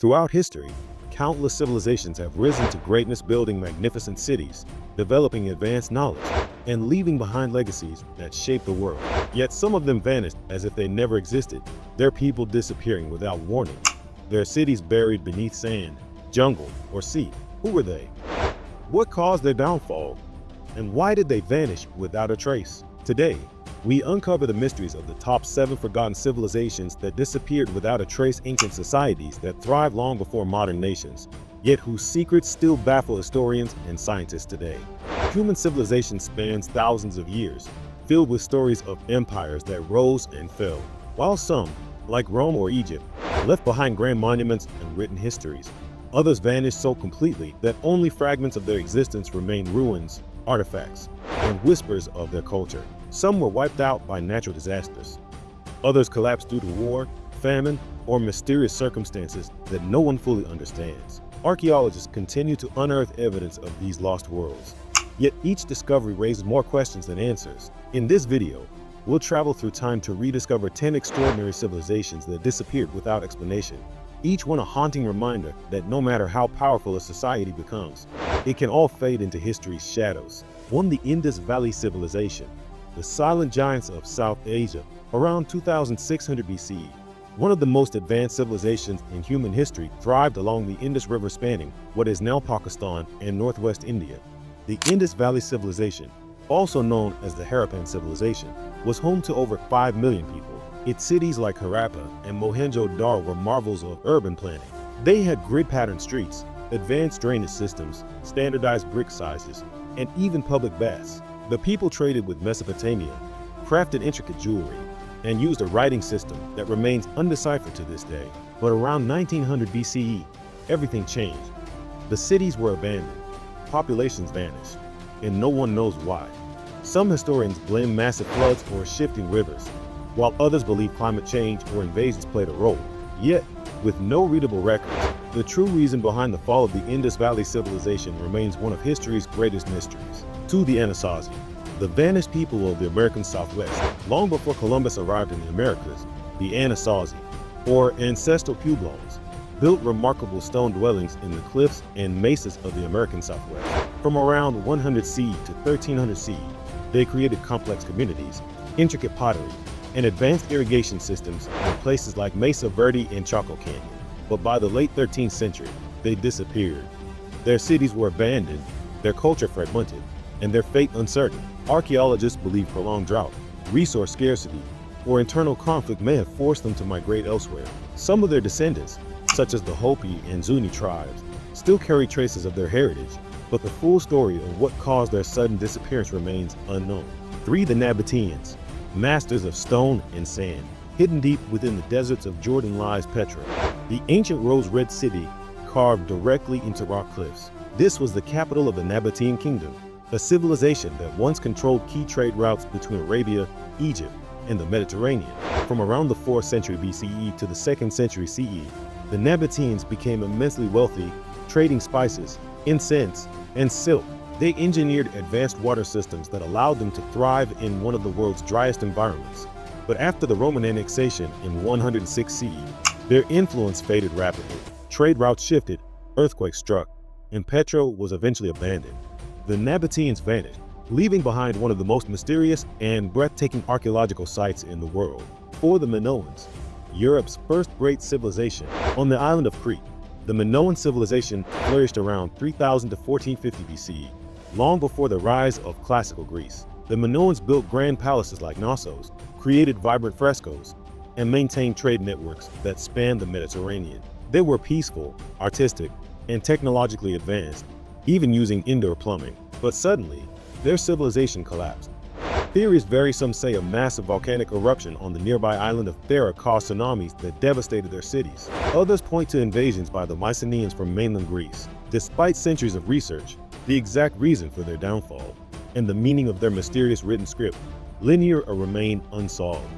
Throughout history, countless civilizations have risen to greatness, building magnificent cities, developing advanced knowledge, and leaving behind legacies that shape the world. Yet some of them vanished as if they never existed, their people disappearing without warning, their cities buried beneath sand, jungle, or sea. Who were they? What caused their downfall? And why did they vanish without a trace? Today, we uncover the mysteries of the top 7 forgotten civilizations that disappeared without a trace, ancient societies that thrived long before modern nations, yet whose secrets still baffle historians and scientists today. Human civilization spans thousands of years, filled with stories of empires that rose and fell, while some, like Rome or Egypt, left behind grand monuments and written histories. Others vanished so completely that only fragments of their existence remain, ruins, artifacts, and whispers of their culture. Some were wiped out by natural disasters. Others collapsed due to war, famine, or mysterious circumstances that no one fully understands. Archaeologists continue to unearth evidence of these lost worlds. Yet each discovery raises more questions than answers. In this video, we'll travel through time to rediscover 10 extraordinary civilizations that disappeared without explanation. Each one a haunting reminder that no matter how powerful a society becomes, it can all fade into history's shadows. 1. The Indus Valley Civilization. The silent giants of South Asia, around 2600 BCE. One of the most advanced civilizations in human history thrived along the Indus River, spanning what is now Pakistan and northwest India. The Indus Valley Civilization, also known as the Harappan Civilization, was home to over 5 million people. Its cities like Harappa and Mohenjo-daro were marvels of urban planning. They had grid-patterned streets, advanced drainage systems, standardized brick sizes, and even public baths. The people traded with Mesopotamia, crafted intricate jewelry, and used a writing system that remains undeciphered to this day. But around 1900 BCE, everything changed. The cities were abandoned, populations vanished, and no one knows why. Some historians blame massive floods or shifting rivers, while others believe climate change or invasions played a role. Yet, with no readable records, the true reason behind the fall of the Indus Valley Civilization remains one of history's greatest mysteries. 2. The Anasazi. The vanished people of the American Southwest. Long before Columbus arrived in the Americas, the Anasazi, or ancestral Puebloans, built remarkable stone dwellings in the cliffs and mesas of the American Southwest. From around 100 CE to 1300 CE, they created complex communities, intricate pottery, and advanced irrigation systems in places like Mesa Verde and Chaco Canyon. But by the late 13th century, they disappeared. Their cities were abandoned, their culture fragmented, and their fate uncertain. Archaeologists believe prolonged drought, resource scarcity, or internal conflict may have forced them to migrate elsewhere. Some of their descendants, such as the Hopi and Zuni tribes, still carry traces of their heritage, but the full story of what caused their sudden disappearance remains unknown. 3. The Nabateans. Masters of stone and sand. Hidden deep within the deserts of Jordan lies Petra, the ancient rose-red city carved directly into rock cliffs. This was the capital of the Nabatean kingdom, a civilization that once controlled key trade routes between Arabia, Egypt, and the Mediterranean. From around the 4th century BCE to the 2nd century CE, the Nabateans became immensely wealthy, trading spices, incense, and silk. They engineered advanced water systems that allowed them to thrive in one of the world's driest environments. But after the Roman annexation in 106 CE, their influence faded rapidly. Trade routes shifted, earthquakes struck, and Petra was eventually abandoned. The Nabateans vanished, leaving behind one of the most mysterious and breathtaking archaeological sites in the world. 4. The Minoans. Europe's first great civilization. On the island of Crete, the Minoan civilization flourished around 3000 to 1450 BCE, long before the rise of classical Greece. The Minoans built grand palaces like Knossos, created vibrant frescoes, and maintained trade networks that spanned the Mediterranean. They were peaceful, artistic, and technologically advanced, even using indoor plumbing. But suddenly, their civilization collapsed. Theories vary. Some say a massive volcanic eruption on the nearby island of Thera caused tsunamis that devastated their cities. Others point to invasions by the Mycenaeans from mainland Greece. Despite centuries of research, the exact reason for their downfall and the meaning of their mysterious written script, linear or remain unsolved.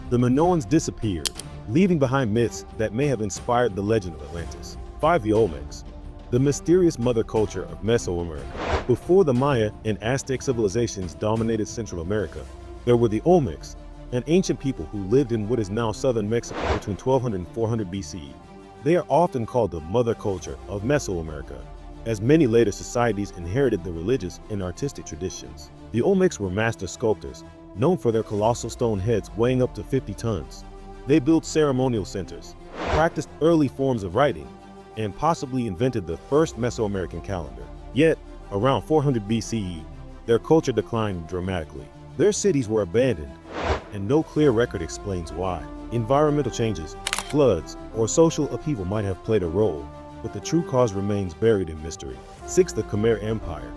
The Minoans disappeared, leaving behind myths that may have inspired the legend of Atlantis. 5. The Olmecs. The mysterious mother culture of Mesoamerica. Before the Maya and Aztec civilizations dominated Central America, there were the Olmecs, an ancient people who lived in what is now southern Mexico between 1200 and 400 BCE. They are often called the mother culture of Mesoamerica, as many later societies inherited the religious and artistic traditions. The Olmecs were master sculptors, known for their colossal stone heads weighing up to 50 tons. They built ceremonial centers, practiced early forms of writing, and possibly invented the first Mesoamerican calendar. Yet, around 400 BCE, their culture declined dramatically. Their cities were abandoned, and no clear record explains why. Environmental changes, floods, or social upheaval might have played a role, but the true cause remains buried in mystery. 6. The Khmer Empire.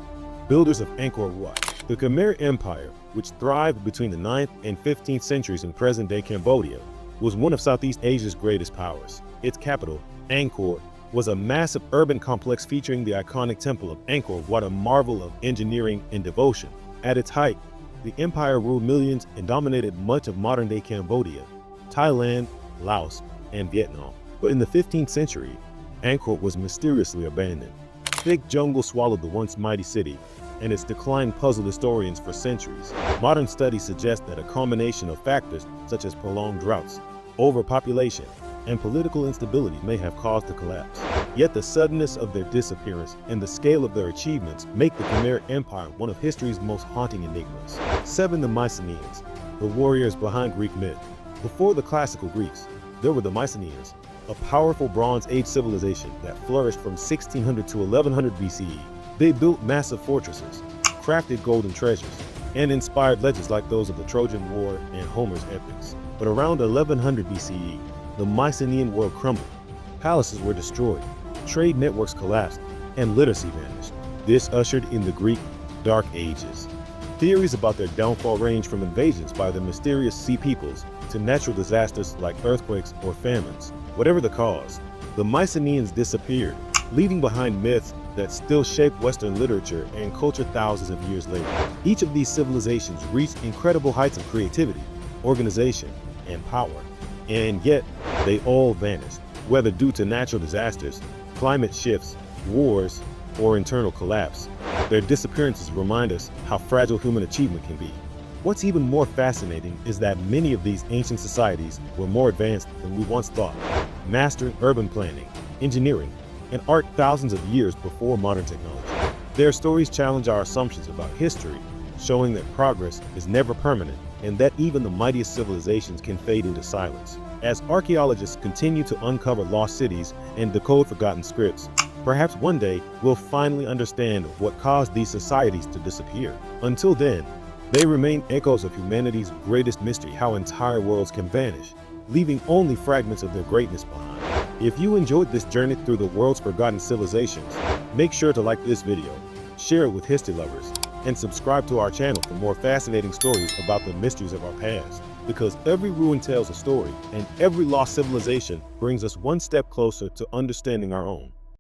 Builders of Angkor Wat. The Khmer Empire, which thrived between the 9th and 15th centuries in present-day Cambodia, was one of Southeast Asia's greatest powers. Its capital, Angkor, was a massive urban complex featuring the iconic temple of Angkor Wat, a marvel of engineering and devotion. At its height, the empire ruled millions and dominated much of modern-day Cambodia, Thailand, Laos, and Vietnam. But in the 15th century, Angkor was mysteriously abandoned. Thick jungle swallowed the once mighty city, and its decline puzzled historians for centuries. Modern studies suggest that a combination of factors such as prolonged droughts, overpopulation, and political instability may have caused the collapse. Yet the suddenness of their disappearance and the scale of their achievements make the Khmer Empire one of history's most haunting enigmas. 7. The Mycenaeans, the warriors behind Greek myth. Before the classical Greeks, there were the Mycenaeans, a powerful Bronze Age civilization that flourished from 1600 to 1100 BCE. They built massive fortresses, crafted golden treasures, and inspired legends like those of the Trojan War and Homer's epics. But around 1100 BCE, the Mycenaean world crumbled. Palaces were destroyed, trade networks collapsed, and literacy vanished. This ushered in the Greek Dark Ages. Theories about their downfall range from invasions by the mysterious sea peoples to natural disasters like earthquakes or famines. Whatever the cause, the Mycenaeans disappeared, leaving behind myths that still shape Western literature and culture thousands of years later. Each of these civilizations reached incredible heights of creativity, organization, and power, and yet they all vanished, whether due to natural disasters, climate shifts, wars, or internal collapse. Their disappearances remind us how fragile human achievement can be. What's even more fascinating is that many of these ancient societies were more advanced than we once thought, mastering urban planning, engineering, and art thousands of years before modern technology. Their stories challenge our assumptions about history, showing that progress is never permanent and that even the mightiest civilizations can fade into silence. As archaeologists continue to uncover lost cities and decode forgotten scripts, perhaps one day we'll finally understand what caused these societies to disappear. Until then, they remain echoes of humanity's greatest mystery, how entire worlds can vanish, leaving only fragments of their greatness behind. If you enjoyed this journey through the world's forgotten civilizations, make sure to like this video, share it with history lovers, and subscribe to our channel for more fascinating stories about the mysteries of our past. Because every ruin tells a story, and every lost civilization brings us one step closer to understanding our own.